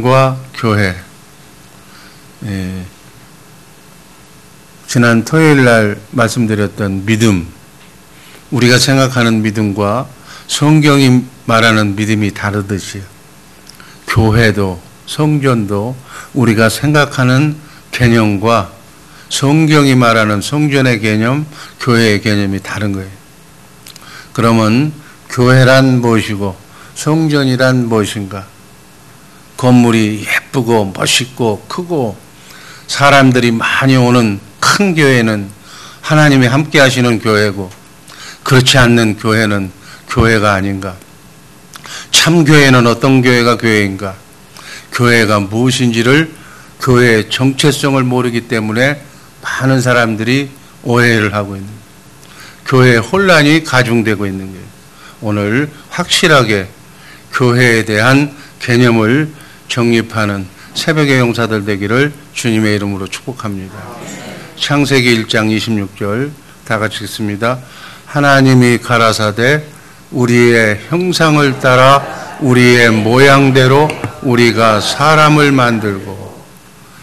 과 교회. 지난 토요일 날 말씀드렸던 믿음, 우리가 생각하는 믿음과 성경이 말하는 믿음이 다르듯이 교회도 성전도 우리가 생각하는 개념과 성경이 말하는 성전의 개념, 교회의 개념이 다른 거예요. 그러면 교회란 무엇이고 성전이란 무엇인가? 건물이 예쁘고 멋있고 크고 사람들이 많이 오는 큰 교회는 하나님이 함께 하시는 교회고, 그렇지 않는 교회는 교회가 아닌가? 참 교회는 어떤 교회가 교회인가? 교회가 무엇인지를, 교회의 정체성을 모르기 때문에 많은 사람들이 오해를 하고 있는 거예요. 교회의 혼란이 가중되고 있는 거예요. 오늘 확실하게 교회에 대한 개념을 정립하는 새벽의 용사들 되기를 주님의 이름으로 축복합니다. 창세기 1장 26절 다 같이 읽습니다. 하나님이 가라사대 우리의 형상을 따라 우리의 모양대로 우리가 사람을 만들고,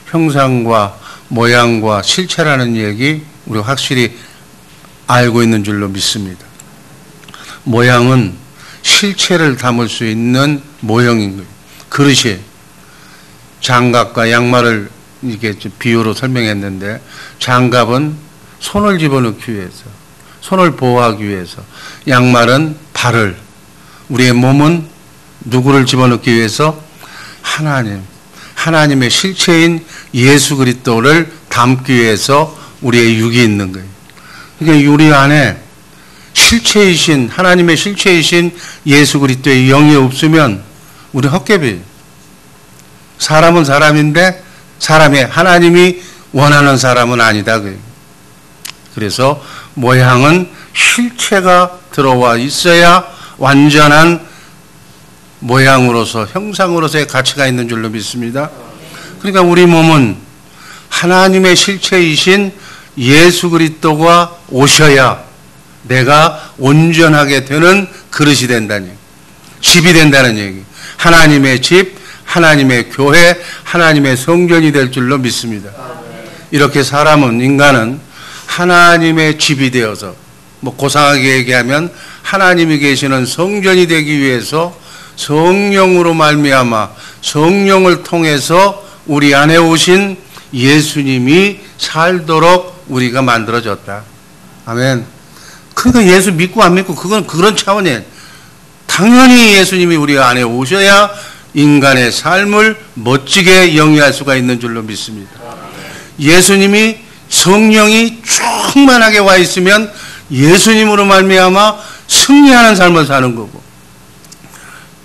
형상과 모양과 실체라는 얘기 우리 확실히 알고 있는 줄로 믿습니다. 모양은 실체를 담을 수 있는 모형인 거예요. 그릇이 장갑과 양말을 이게 비유로 설명했는데, 장갑은 손을 집어넣기 위해서, 손을 보호하기 위해서, 양말은 발을, 우리의 몸은 누구를 집어넣기 위해서? 하나님의 실체인 예수 그리스도를 담기 위해서 우리의 육이 있는 거예요. 그러니까 우리 안에 실체이신, 하나님의 실체이신 예수 그리스도의 영이 없으면 우리 헛개비예요. 사람은 사람인데 사람이 하나님이 원하는 사람은 아니다. 그래서 모양은 실체가 들어와 있어야 완전한 모양으로서, 형상으로서의 가치가 있는 줄로 믿습니다. 그러니까 우리 몸은 하나님의 실체이신 예수 그리스도가 오셔야 내가 온전하게 되는 그릇이 된다는 얘기, 집이 된다는 얘기, 하나님의 집, 하나님의 교회, 하나님의 성전이 될 줄로 믿습니다. 이렇게 사람은, 인간은 하나님의 집이 되어서, 고상하게 얘기하면 하나님이 계시는 성전이 되기 위해서 성령으로 말미암아 성령을 통해서 우리 안에 오신 예수님이 살도록 우리가 만들어졌다. 아멘. 그러니까 예수 믿고 안 믿고 그건 그런 차원이에요. 당연히 예수님이 우리 안에 오셔야 인간의 삶을 멋지게 영위할 수가 있는 줄로 믿습니다. 예수님이, 성령이 충만하게 와 있으면 예수님으로 말미암아 승리하는 삶을 사는 거고,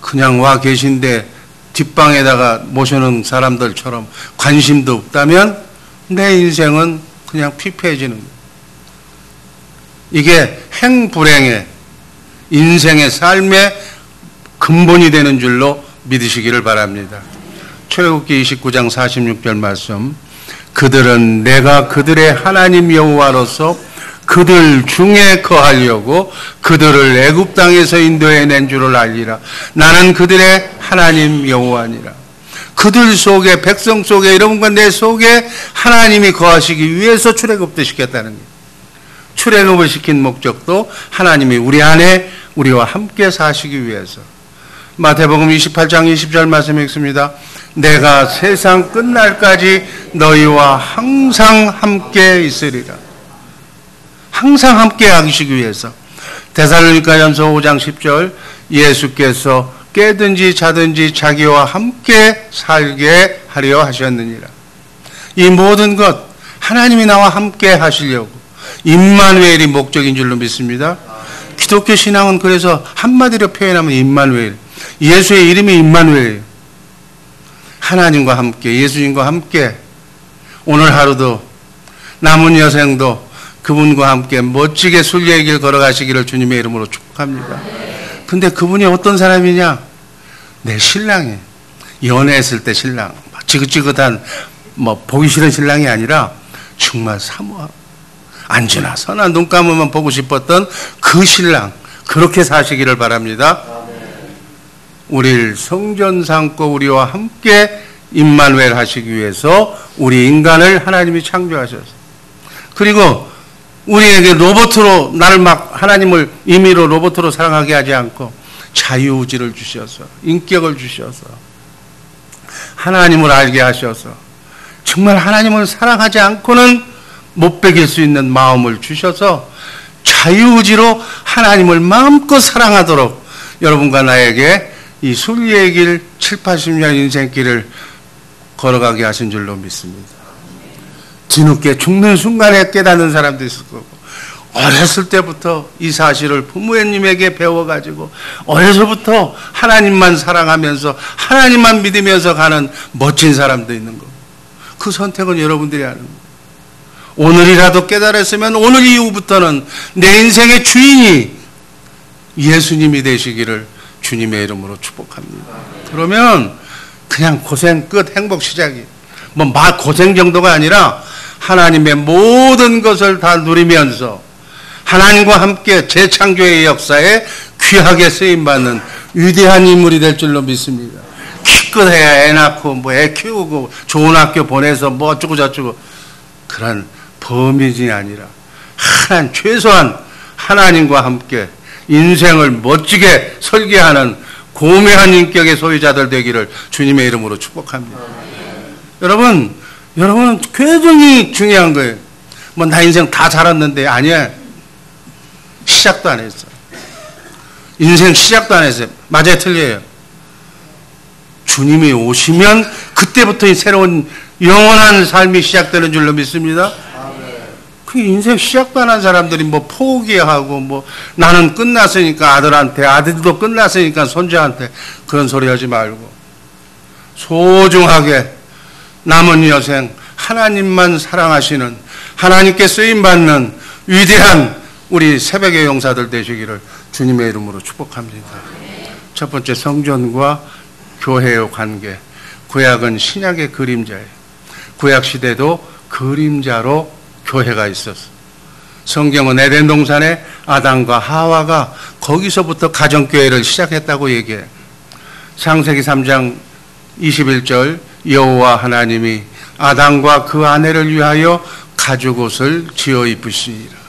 그냥 와 계신데 뒷방에다가 모셔놓은 사람들처럼 관심도 없다면 내 인생은 그냥 피폐해지는 거예요. 이게 행불행의 인생의 삶의 근본이 되는 줄로 믿으시기를 바랍니다. 출애굽기 29장 46절 말씀, 그들은 내가 그들의 하나님 여호와로서 그들 중에 거하려고 그들을 애굽 땅에서 인도해낸 줄을 알리라. 나는 그들의 하나님 여호와니라. 그들 속에, 백성 속에, 여러분과 내 속에 하나님이 거하시기 위해서 출애굽도 시켰다는 거예요. 출애굽을 시킨 목적도 하나님이 우리 안에 우리와 함께 사시기 위해서. 마태복음 28장 20절 말씀 읽습니다. 내가 세상 끝날까지 너희와 항상 함께 있으리라. 항상 함께 하시기 위해서. 데살로니가전서 5장 10절, 예수께서 깨든지 자든지 자기와 함께 살게 하려 하셨느니라. 이 모든 것 하나님이 나와 함께 하시려고, 임마누엘이 목적인 줄로 믿습니다. 기독교 신앙은 그래서 한마디로 표현하면 임마누엘, 예수의 이름이 임마누엘이에요. 하나님과 함께, 예수님과 함께 오늘 하루도 남은 여생도 그분과 함께 멋지게 순례의 길 걸어가시기를 주님의 이름으로 축복합니다. 근데 그분이 어떤 사람이냐? 내 신랑이에요. 연애했을 때 신랑, 지긋지긋한 보기 싫은 신랑이 아니라 정말 사모하고 안지나 선한 눈 감으면 보고 싶었던 그 신랑, 그렇게 사시기를 바랍니다. 우리를 성전 삼고 우리와 함께 임마누엘 하시기 위해서 우리 인간을 하나님이 창조하셨어요. 그리고 우리에게 로봇으로 나를 막 하나님을 임의로 로봇으로 사랑하게 하지 않고 자유의지를 주셔서 인격을 주셔서 하나님을 알게 하셔서 정말 하나님을 사랑하지 않고는 못 베길 수 있는 마음을 주셔서 자유의지로 하나님을 마음껏 사랑하도록 여러분과 나에게 이 순리의 길 7, 80년 인생길을 걸어가게 하신 줄로 믿습니다. 뒤늦게 죽는 순간에 깨닫는 사람도 있을 거고 어렸을 때부터 이 사실을 부모님에게 배워가지고 어려서부터 하나님만 사랑하면서 하나님만 믿으면서 가는 멋진 사람도 있는 거고 그 선택은 여러분들이 하는 거예요. 오늘이라도 깨달았으면 오늘 이후부터는 내 인생의 주인이 예수님이 되시기를 주님의 이름으로 축복합니다. 그러면 그냥 고생 끝, 행복 시작이에요. 고생 정도가 아니라 하나님의 모든 것을 다 누리면서 하나님과 함께 재창조의 역사에 귀하게 쓰임받는 위대한 인물이 될 줄로 믿습니다. 기껏해야 애 낳고 애 키우고 좋은 학교 보내서 어쩌고 저쩌고 그런 범인이 아니라 최소한 하나님과 함께 인생을 멋지게 설계하는 고매한 인격의 소유자들 되기를 주님의 이름으로 축복합니다. 여러분은 굉장히 중요한 거예요. 나 인생 다 살았는데 아니야. 시작도 안 했어요. 인생 시작도 안 했어요. 맞아요, 틀려요. 주님이 오시면 그때부터 이 새로운 영원한 삶이 시작되는 줄로 믿습니다. 그 인생 시작도 안 한 사람들이 포기하고 나는 끝났으니까 아들한테, 아들도 끝났으니까 손자한테 그런 소리 하지 말고 소중하게 남은 여생 하나님만 사랑하시는 하나님께 쓰임받는 위대한 우리 새벽의 용사들 되시기를 주님의 이름으로 축복합니다. 첫 번째, 성전과 교회의 관계. 구약은 신약의 그림자예요. 구약 시대도 그림자로 교회가 있었어. 성경은 에덴 동산에 아담과 하와가 거기서부터 가정교회를 시작했다고 얘기해요. 창세기 3장 21절 여호와 하나님이 아담과 그 아내를 위하여 가죽옷을 지어 입으시니라.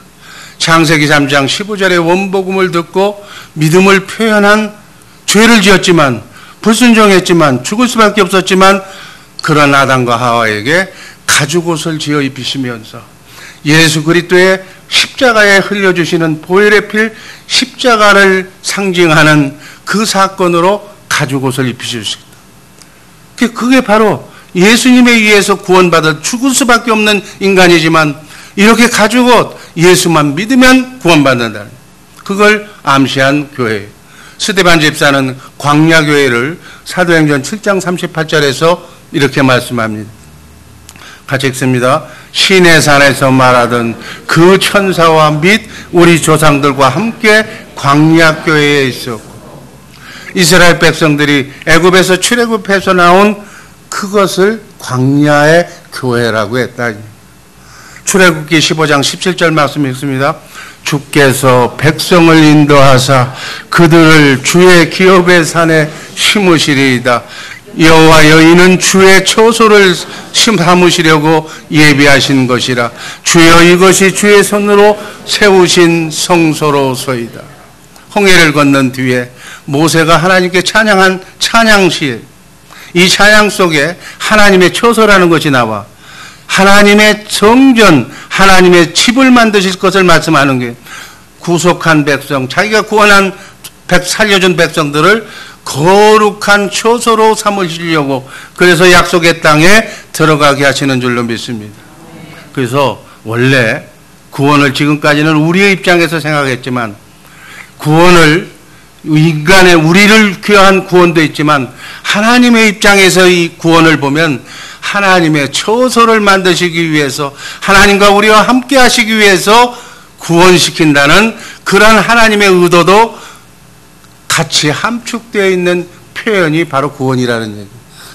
창세기 3장 15절의 원복음을 듣고 믿음을 표현한 죄를 지었지만 불순종했지만 죽을 수밖에 없었지만 그런 아담과 하와에게 가죽옷을 지어 입히시면서 예수 그리스도의 십자가에 흘려주시는 보혈의 필 십자가를 상징하는 그 사건으로 가죽옷을 입히셨습니다. 그게 바로 예수님에 의해서 구원받아 죽을 수밖에 없는 인간이지만 이렇게 가죽옷 예수만 믿으면 구원받는다는 그걸 암시한 교회예요. 스데반 집사는 광야교회를 사도행전 7장 38절에서 이렇게 말씀합니다. 같이 읽습니다. 시내산에서 말하던 그 천사와 및 우리 조상들과 함께 광야교회에 있었고 이스라엘 백성들이 애굽에서 출애굽해서 나온 그것을 광야의 교회라고 했다. 출애굽기 15장 17절 말씀 읽습니다. 주께서 백성을 인도하사 그들을 주의 기업의 산에 심으시리이다. 여호와여 이는 주의 처소를 삼으시려고 예비하신 것이라. 주여 이것이 주의 손으로 세우신 성소로소이다. 홍해를 건넌 뒤에 모세가 하나님께 찬양한 찬양시에 이 찬양 속에 하나님의 처소라는 것이 나와 하나님의 성전, 하나님의 집을 만드실 것을 말씀하는 게 구속한 백성, 자기가 구원한 살려준 백성들을 거룩한 처소로 삼으시려고 그래서 약속의 땅에 들어가게 하시는 줄로 믿습니다. 그래서 원래 구원을 지금까지는 우리의 입장에서 생각했지만 구원을 인간의 우리를 귀한 구원도 있지만 하나님의 입장에서 이 구원을 보면 하나님의 처소를 만드시기 위해서 하나님과 우리와 함께 하시기 위해서 구원시킨다는 그런 하나님의 의도도 같이 함축되어 있는 표현이 바로 구원이라는 얘기예요.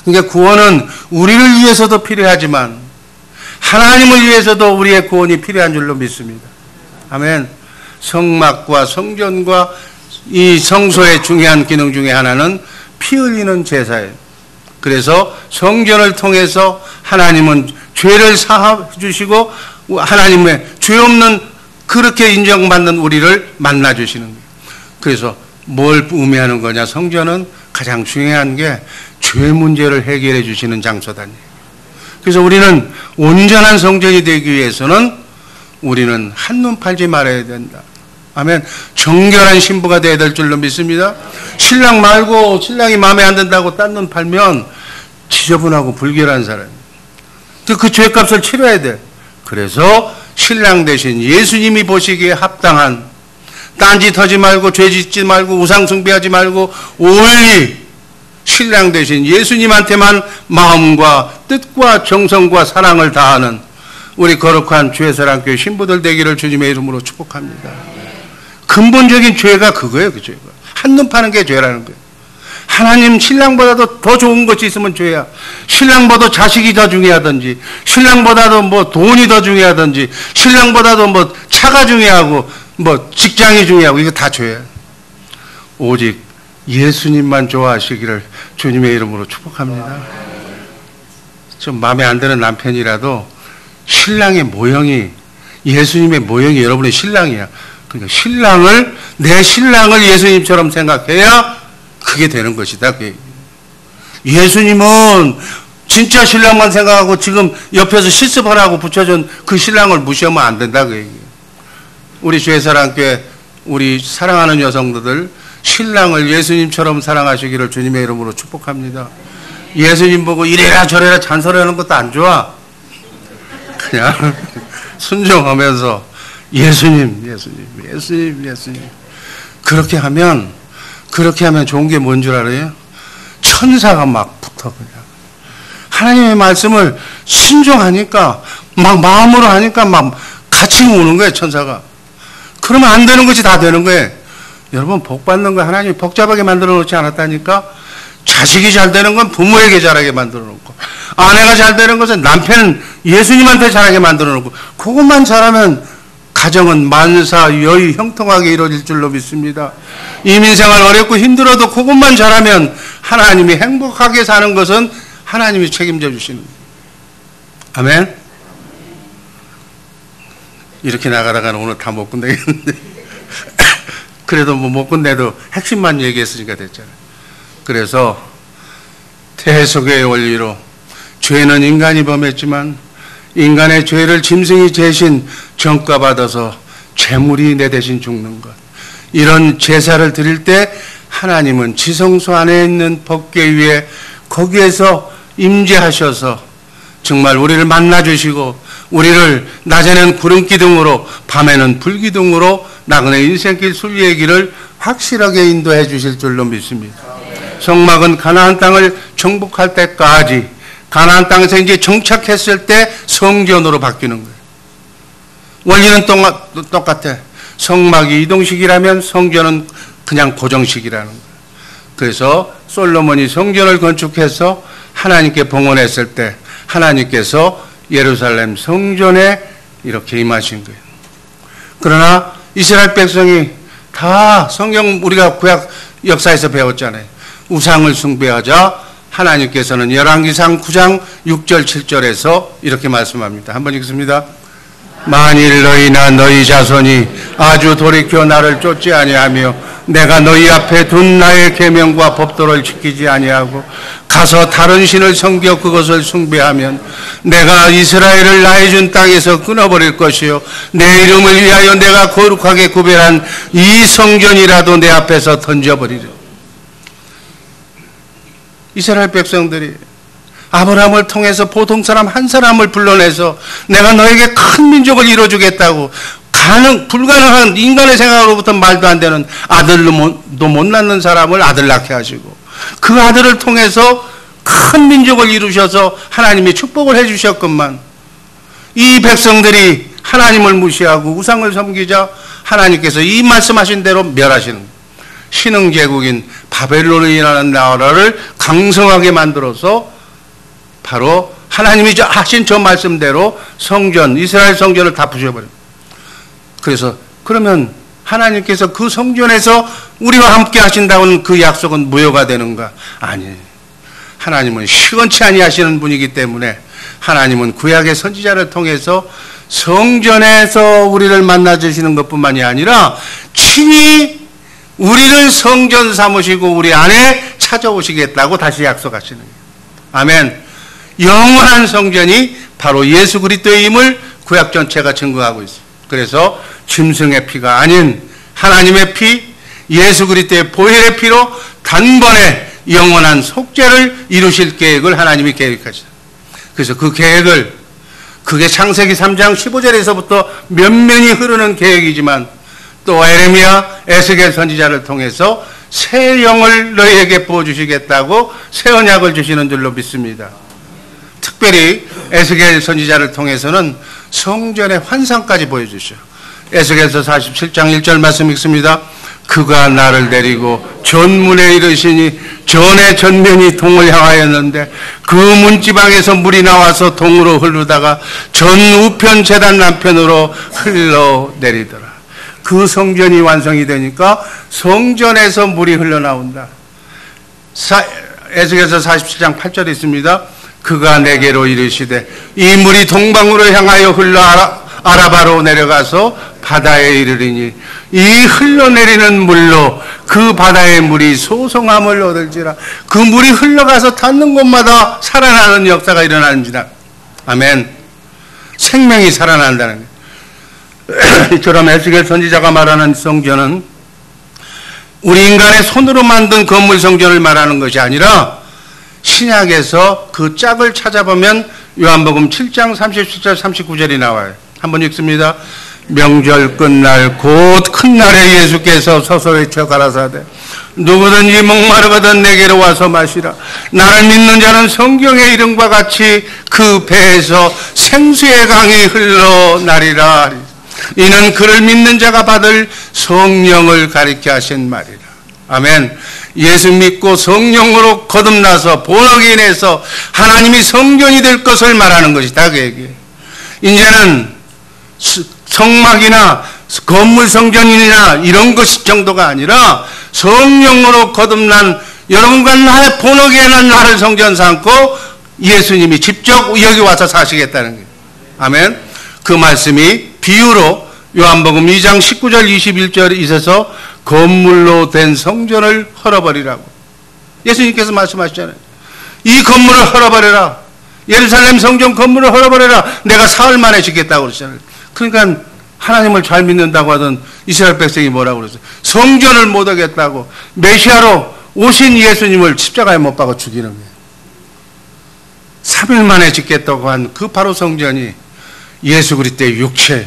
그러니까 구원은 우리를 위해서도 필요하지만 하나님을 위해서도 우리의 구원이 필요한 줄로 믿습니다. 아멘. 성막과 성전과 이 성소의 중요한 기능 중에 하나는 피 흘리는 제사예요. 그래서 성전을 통해서 하나님은 죄를 사하해 주시고 하나님의 죄 없는 그렇게 인정받는 우리를 만나 주시는 거예요. 그래서 뭘 의미하는 거냐? 성전은 가장 중요한 게 죄 문제를 해결해 주시는 장소다니. 그래서 우리는 온전한 성전이 되기 위해서는 우리는 한눈 팔지 말아야 된다. 아멘. 정결한 신부가 되어야 될 줄로 믿습니다. 신랑 말고 신랑이 마음에 안 든다고 딴 눈 팔면 지저분하고 불결한 사람이에요. 그 죄값을 치러야 돼. 그래서 신랑 대신 예수님이 보시기에 합당한, 딴짓하지 말고 죄 짓지 말고 우상 숭배하지 말고 오직 신랑 대신 예수님한테만 마음과 뜻과 정성과 사랑을 다하는 우리 거룩한 주의사랑교회 신부들 되기를 주님의 이름으로 축복합니다. 근본적인 죄가 그거예요. 그 죄가 한눈 파는 게 죄라는 거예요. 하나님 신랑보다도 더 좋은 것이 있으면 죄야. 신랑보다 자식이 더 중요하든지, 신랑보다도 뭐 돈이 더 중요하든지, 신랑보다도 뭐 차가 중요하고 뭐 직장이 중요하고, 이거 다 죄야. 오직 예수님만 좋아하시기를 주님의 이름으로 축복합니다. 좀 마음에 안 드는 남편이라도 신랑의 모형이, 예수님의 모형이 여러분의 신랑이야. 그러니까 내 신랑을 예수님처럼 생각해야 그게 되는 것이다. 예수님은 진짜 신랑만 생각하고 지금 옆에서 실습하라고 붙여준 그 신랑을 무시하면 안 된다. 그 얘기예요. 우리 주의사랑교회 우리 사랑하는 여성들 신랑을 예수님처럼 사랑하시기를 주님의 이름으로 축복합니다. 예수님 보고 이래라 저래라 잔소리하는 것도 안 좋아. 그냥 순종하면서 예수님 그렇게 하면 좋은 게 뭔 줄 알아요? 천사가 막 붙어. 그냥 하나님의 말씀을 순종하니까 막 마음으로 하니까 막 같이 오는 거예요. 천사가. 그러면 안 되는 것이 다 되는 거예요. 여러분, 복 받는 거 하나님이 복잡하게 만들어 놓지 않았다니까. 자식이 잘 되는 건 부모에게 잘하게 만들어 놓고, 아내가 잘 되는 것은 남편 예수님한테 잘하게 만들어 놓고, 그것만 잘하면 가정은 만사 여의 형통하게 이루어질 줄로 믿습니다. 이민생활 어렵고 힘들어도 그것만 잘하면 하나님이 행복하게 사는 것은 하나님이 책임져 주시는 거예요. 아멘. 이렇게 나가다가는 오늘 다 못 끝내겠는데 그래도 뭐 못 끝내도 핵심만 얘기했으니까 됐잖아요. 그래서 태속의 원리로 죄는 인간이 범했지만 인간의 죄를 짐승이 대신 전가받아서 재물이 내 대신 죽는 것, 이런 제사를 드릴 때 하나님은 지성소 안에 있는 법궤 위에 거기에서 임재하셔서 정말 우리를 만나주시고 우리를 낮에는 구름기둥으로 밤에는 불기둥으로 나그네 인생길 순리의 길을 확실하게 인도해 주실 줄로 믿습니다. 성막은 가나안 땅을 정복할 때까지, 가나안 땅에서 이제 정착했을 때 성전으로 바뀌는 거예요. 원리는 똑같아. 성막이 이동식이라면 성전은 그냥 고정식이라는 거예요. 그래서 솔로몬이 성전을 건축해서 하나님께 봉헌했을 때 하나님께서 예루살렘 성전에 이렇게 임하신 거예요. 그러나 이스라엘 백성이 다 성경 우리가 구약 역사에서 배웠잖아요. 우상을 숭배하자 하나님께서는 열왕기상 9장 6절 7절에서 이렇게 말씀합니다. 한번 읽습니다. 만일 너희나 너희 자손이 아주 돌이켜 나를 쫓지 아니하며 내가 너희 앞에 둔 나의 계명과 법도를 지키지 아니하고 가서 다른 신을 섬겨 그것을 숭배하면 내가 이스라엘을 나의 준 땅에서 끊어버릴 것이요 내 이름을 위하여 내가 거룩하게 구별한 이 성전이라도 내 앞에서 던져버리리. 이스라엘 백성들이 아브라함을 통해서 보통 사람 한 사람을 불러내서 내가 너에게 큰 민족을 이루어주겠다고 불가능한 인간의 생각으로부터 말도 안 되는 아들도 못 낳는 사람을 아들 낳게 하시고 그 아들을 통해서 큰 민족을 이루셔서 하나님이 축복을 해주셨건만 이 백성들이 하나님을 무시하고 우상을 섬기자 하나님께서 이 말씀하신 대로 멸하시는 신흥제국인 바벨론이라는 나라를 강성하게 만들어서 바로 하나님이 하신 저 말씀대로 성전, 이스라엘 성전을 다 부셔버립니다. 그래서 그러면 하나님께서 그 성전에서 우리와 함께 하신다는 그 약속은 무효가 되는가? 아니에요. 하나님은 시건치 아니하시는 분이기 때문에 하나님은 구약의 선지자를 통해서 성전에서 우리를 만나주시는 것뿐만이 아니라 친히 우리를 성전 삼으시고 우리 안에 찾아오시겠다고 다시 약속하시는 거예요. 아멘. 영원한 성전이 바로 예수 그리스도의 힘을 구약 전체가 증거하고 있어요. 그래서 짐승의 피가 아닌 하나님의 피, 예수 그리스도의 보혈의 피로 단번에 영원한 속죄를 이루실 계획을 하나님이 계획하셨어요. 그래서 그 계획을, 그게 창세기 3장 15절에서부터 면면이 흐르는 계획이지만 또 에레미야, 에스겔 선지자를 통해서 새 영을 너희에게 부어주시겠다고 새 언약을 주시는 줄로 믿습니다. 특별히 에스겔 선지자를 통해서는 성전의 환상까지 보여주셔요. 에스겔서 47장 1절 말씀 읽습니다. 그가 나를 데리고 전문에 이르시니 전의 전면이 동을 향하였는데 그 문지방에서 물이 나와서 동으로 흐르다가 전 우편 제단 남편으로 흘러내리더라. 그 성전이 완성이 되니까 성전에서 물이 흘러나온다. 에스겔서 47장 8절에 있습니다. 그가 내게로 이르시되 이 물이 동방으로 향하여 흘러 아라바로 내려가서 바다에 이르리니 이 흘러내리는 물로 그 바다의 물이 소송함을 얻을지라. 그 물이 흘러가서 닿는 곳마다 살아나는 역사가 일어나는지라. 아멘. 생명이 살아난다는 거예요. 이처럼 에스겔 선지자가 말하는 성전은 우리 인간의 손으로 만든 건물 성전을 말하는 것이 아니라 신약에서 그 짝을 찾아보면 요한복음 7장 37절 39절이 나와요. 한번 읽습니다. 명절 끝날 곧 큰 날에 예수께서 서서 외쳐 가라사대 누구든지 목마르거든 내게로 와서 마시라. 나를 믿는 자는 성경의 이름과 같이 그 배에서 생수의 강이 흘러나리라. 이는 그를 믿는 자가 받을 성령을 가리켜 하신 말이라. 아멘. 예수 믿고 성령으로 거듭나서 본어게 인해서 하나님이 성전이 될 것을 말하는 것이다. 그 얘기예요. 이제는 성막이나 건물 성전이나 이런 것 정도가 아니라 성령으로 거듭난 여러분과 나의 본어게 난 나를 성전 삼고 예수님이 직접 여기 와서 사시겠다는 거예요. 아멘. 그 말씀이 비유로 요한복음 2장 19절 21절에 있어서 건물로 된 성전을 헐어버리라고 예수님께서 말씀하셨잖아요. 이 건물을 헐어버려라. 예루살렘 성전 건물을 헐어버려라. 내가 사흘 만에 짓겠다고 그러잖아요. 그러니까 하나님을 잘 믿는다고 하던 이스라엘 백성이 뭐라고 그랬어요? 성전을 못 하겠다고 메시아로 오신 예수님을 십자가에 못 박아 죽이는 거예요. 3일 만에 짓겠다고 한 그 바로 성전이 예수 그리스도의 육체,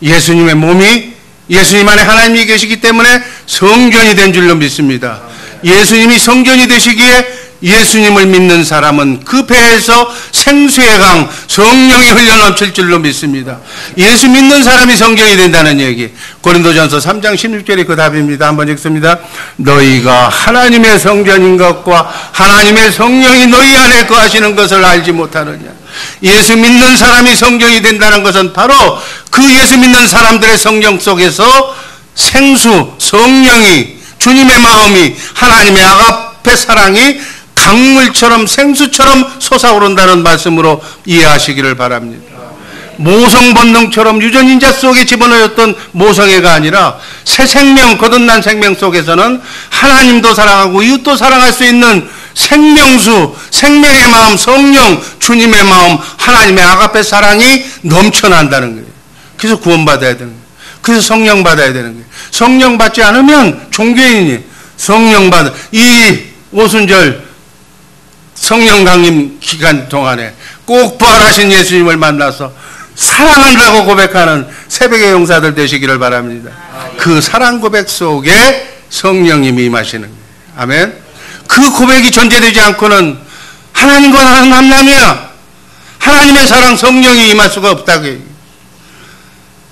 예수님의 몸이 예수님 안에 하나님이 계시기 때문에 성전이 된 줄로 믿습니다. 예수님이 성전이 되시기에 예수님을 믿는 사람은 그 배에서 생수의 강 성령이 흘러넘칠 줄로 믿습니다. 예수 믿는 사람이 성전이 된다는 얘기. 고린도전서 3장 16절이 그 답입니다. 한번 읽습니다. 너희가 하나님의 성전인 것과 하나님의 성령이 너희 안에 거하시는 것을 알지 못하느냐. 예수 믿는 사람이 성전이 된다는 것은 바로 그 예수 믿는 사람들의 성령 속에서 생수, 성령이, 주님의 마음이, 하나님의 아가페 사랑이 강물처럼 생수처럼 솟아오른다는 말씀으로 이해하시기를 바랍니다. 모성 본능처럼 유전인자 속에 집어넣었던 모성애가 아니라 새 생명, 거듭난 생명 속에서는 하나님도 사랑하고 이웃도 사랑할 수 있는 생명수, 생명의 마음, 성령, 주님의 마음, 하나님의 아가페 사랑이 넘쳐난다는 거예요. 그래서 구원받아야 되는 거예요. 그래서 성령 받아야 되는 거예요. 성령 받지 않으면 종교인이 성령 받아. 이 오순절 성령 강림 기간 동안에 꼭 부활하신 예수님을 만나서 사랑한다고 고백하는 새벽의 용사들 되시기를 바랍니다. 그 사랑 고백 속에 성령님이 임하시는 거예요. 아멘. 그 고백이 존재되지 않고는 하나님과 나는 남남이야. 하나님의 사랑 성령이 임할 수가 없다고 해요.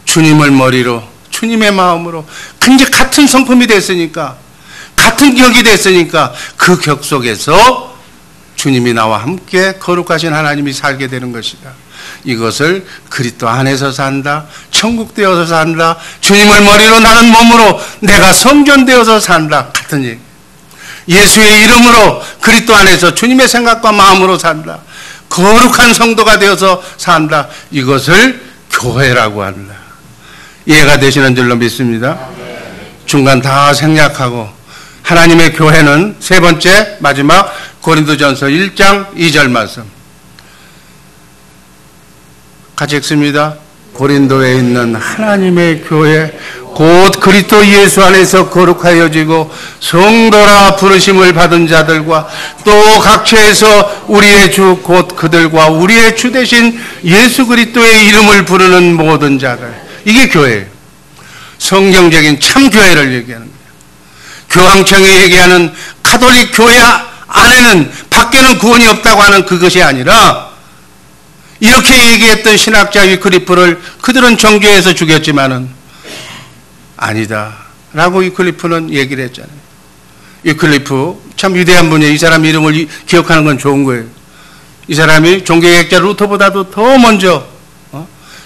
주님을 머리로 주님의 마음으로 이제 같은 성품이 됐으니까 같은 격이 됐으니까 그 격 속에서 주님이 나와 함께 거룩하신 하나님이 살게 되는 것이다. 이것을 그리스도 안에서 산다, 천국 되어서 산다, 주님을 머리로 나는 몸으로 내가 성전되어서 산다 같은 얘기. 예수의 이름으로 그리스도 안에서 주님의 생각과 마음으로 산다, 거룩한 성도가 되어서 산다. 이것을 교회라고 한다. 이해가 되시는 줄로 믿습니다. 중간 다 생략하고 하나님의 교회는 세 번째 마지막 고린도전서 1장 2절 말씀 같이 읽습니다. 고린도에 있는 하나님의 교회 곧 그리스도 예수 안에서 거룩하여지고 성도라 부르심을 받은 자들과 또 각처에서 우리의 주 곧 그들과 우리의 주 되신 예수 그리스도의 이름을 부르는 모든 자들. 이게 교회예요. 성경적인 참 교회를 얘기하는 거예요. 교황청이 얘기하는 가톨릭 교회 안에는 밖에는 구원이 없다고 하는 그것이 아니라 이렇게 얘기했던 신학자 위클리프를 그들은 정죄해서 죽였지만은 아니다 라고 위클리프는 얘기를 했잖아요. 위클리프 참 위대한 분이에요. 이 사람 이름을 기억하는 건 좋은 거예요. 이 사람이 종교개혁자 루터보다도 더 먼저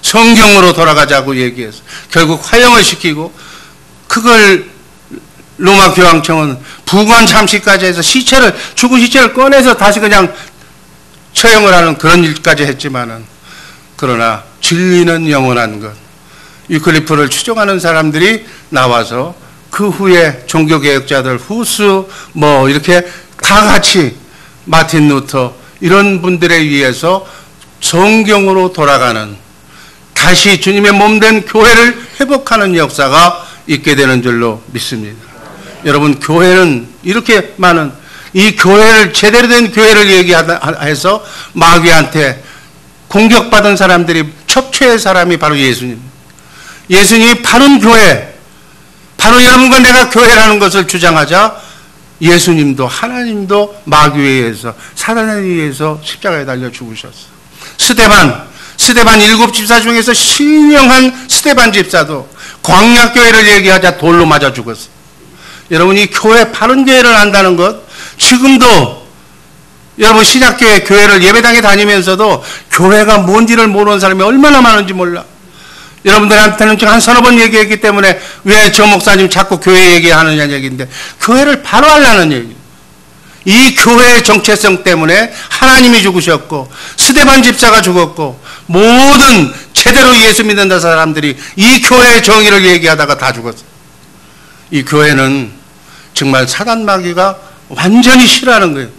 성경으로 돌아가자고 얘기해서 결국 화형을 시키고 그걸 로마 교황청은 부관 잠시까지 해서 죽은 시체를 꺼내서 다시 그냥 처형을 하는 그런 일까지 했지만은 그러나 진리는 영원한 것. 위클리프를 추종하는 사람들이 나와서 그 후에 종교개혁자들 후스 이렇게 다 같이 마틴 루터 이런 분들에 의해서 성경으로 돌아가는 다시 주님의 몸된 교회를 회복하는 역사가 있게 되는 줄로 믿습니다. 여러분 교회는 이렇게 많은 이 교회를 제대로 된 교회를 얘기해서 마귀한테 공격받은 사람들이 첩초의 사람이 바로 예수님. 예수님이 바른 교회, 바로 여러분과 내가 교회라는 것을 주장하자 예수님도 하나님도 마귀에 의해서 사단에 의해서 십자가에 달려 죽으셨어. 스데반 일곱 집사 중에서 신령한 스데반 집사도 광야교회를 얘기하자 돌로 맞아 죽었어. 여러분 이 교회 바른 교회를 안다는 것 지금도 여러분 신약교회 교회를 예배당에 다니면서도 교회가 뭔지를 모르는 사람이 얼마나 많은지 몰라. 여러분들한테는 지금 한 서너 번 얘기했기 때문에 왜 저 목사님 자꾸 교회 얘기하느냐 얘기인데 교회를 바로 하려는 얘기. 이 교회의 정체성 때문에 하나님이 죽으셨고 스데반 집사가 죽었고 모든 제대로 예수 믿는 사람들이 이 교회의 정의를 얘기하다가 다 죽었어요. 이 교회는 정말 사단 마귀가 완전히 싫어하는 거예요.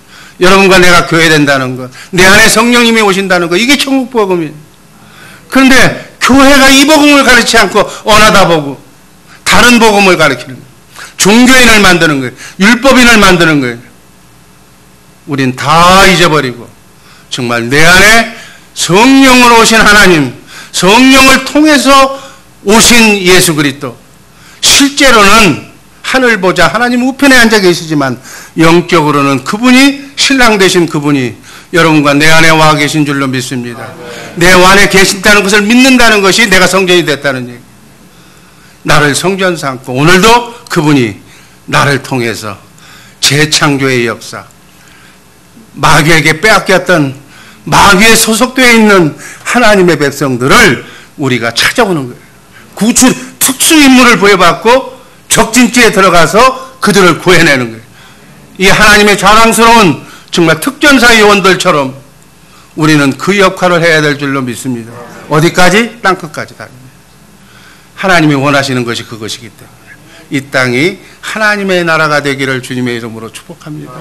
여러분과 내가 교회 된다는 것, 내 안에 성령님이 오신다는 것, 이게 천국 복음이에요. 그런데 교회가 이 복음을 가르치지 않고 어나다 복음, 다른 복음을 가르치는 거예요. 종교인을 만드는 거예요. 율법인을 만드는 거예요. 우린 다 잊어버리고 정말 내 안에 성령으로 오신 하나님, 성령을 통해서 오신 예수 그리스도, 실제로는 하늘 보자 하나님 우편에 앉아 계시지만 영적으로는 그분이 신랑 되신 그분이 여러분과 내 안에 와 계신 줄로 믿습니다. 내 안에 계신다는 것을 믿는다는 것이 내가 성전이 됐다는 얘기. 나를 성전 삼고 오늘도 그분이 나를 통해서 재창조의 역사, 마귀에게 빼앗겼던 마귀에 소속되어 있는 하나님의 백성들을 우리가 찾아오는 거예요. 구출 특수 임무를 부여받고 적진지에 들어가서 그들을 구해내는 거예요. 이 하나님의 자랑스러운 정말 특전사 요원들처럼 우리는 그 역할을 해야 될 줄로 믿습니다. 어디까지? 땅끝까지 다닙니다. 하나님이 원하시는 것이 그것이기 때문에 이 땅이 하나님의 나라가 되기를 주님의 이름으로 축복합니다.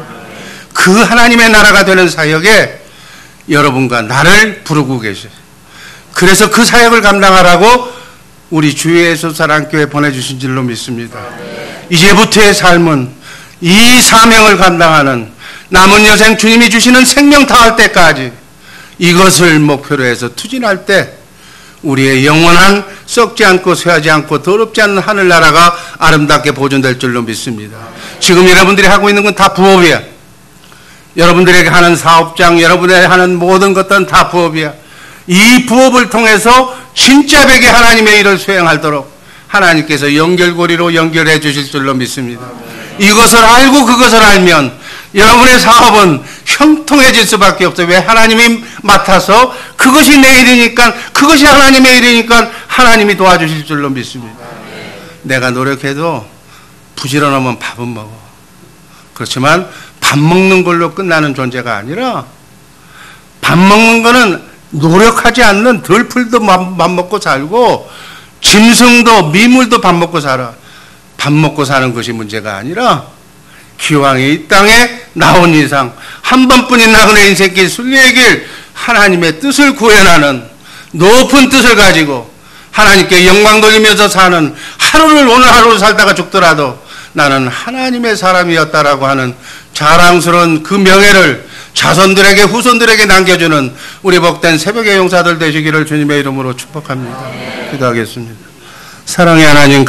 그 하나님의 나라가 되는 사역에 여러분과 나를 부르고 계셔요. 그래서 그 사역을 감당하라고 우리 주 예수 사랑교회 보내주신 줄로 믿습니다. 이제부터의 삶은 이 사명을 감당하는 남은 여생 주님이 주시는 생명 다할 때까지 이것을 목표로 해서 투진할 때 우리의 영원한 썩지 않고 쇠하지 않고 더럽지 않는 하늘나라가 아름답게 보존될 줄로 믿습니다. 지금 여러분들이 하고 있는 건 다 부업이야. 여러분들에게 하는 사업장, 여러분에게 하는 모든 것들은 다 부업이야. 이 부업을 통해서 진짜 백의 하나님의 일을 수행하도록 하나님께서 연결고리로 연결해 주실 줄로 믿습니다. 이것을 알고 그것을 알면 여러분의 사업은 형통해질 수밖에 없어요. 왜? 하나님이 맡아서 그것이 내 일이니까, 그것이 하나님의 일이니까 하나님이 도와주실 줄로 믿습니다. 내가 노력해도 부지런하면 밥은 먹어. 그렇지만 밥 먹는 걸로 끝나는 존재가 아니라, 밥 먹는 거는 노력하지 않는 들풀도 밥 먹고 살고 짐승도 미물도 밥 먹고 살아. 밥 먹고 사는 것이 문제가 아니라 기왕에 이 땅에 나온 이상 한 번뿐인 나그네 인생길 순례의 길, 하나님의 뜻을 구현하는 높은 뜻을 가지고 하나님께 영광 돌리면서 사는 하루를, 오늘 하루를 살다가 죽더라도 나는 하나님의 사람이었다라고 하는 자랑스러운 그 명예를 자손들에게, 후손들에게 남겨주는 우리 복된 새벽의 용사들 되시기를 주님의 이름으로 축복합니다. 기도하겠습니다. 사랑의 하나님,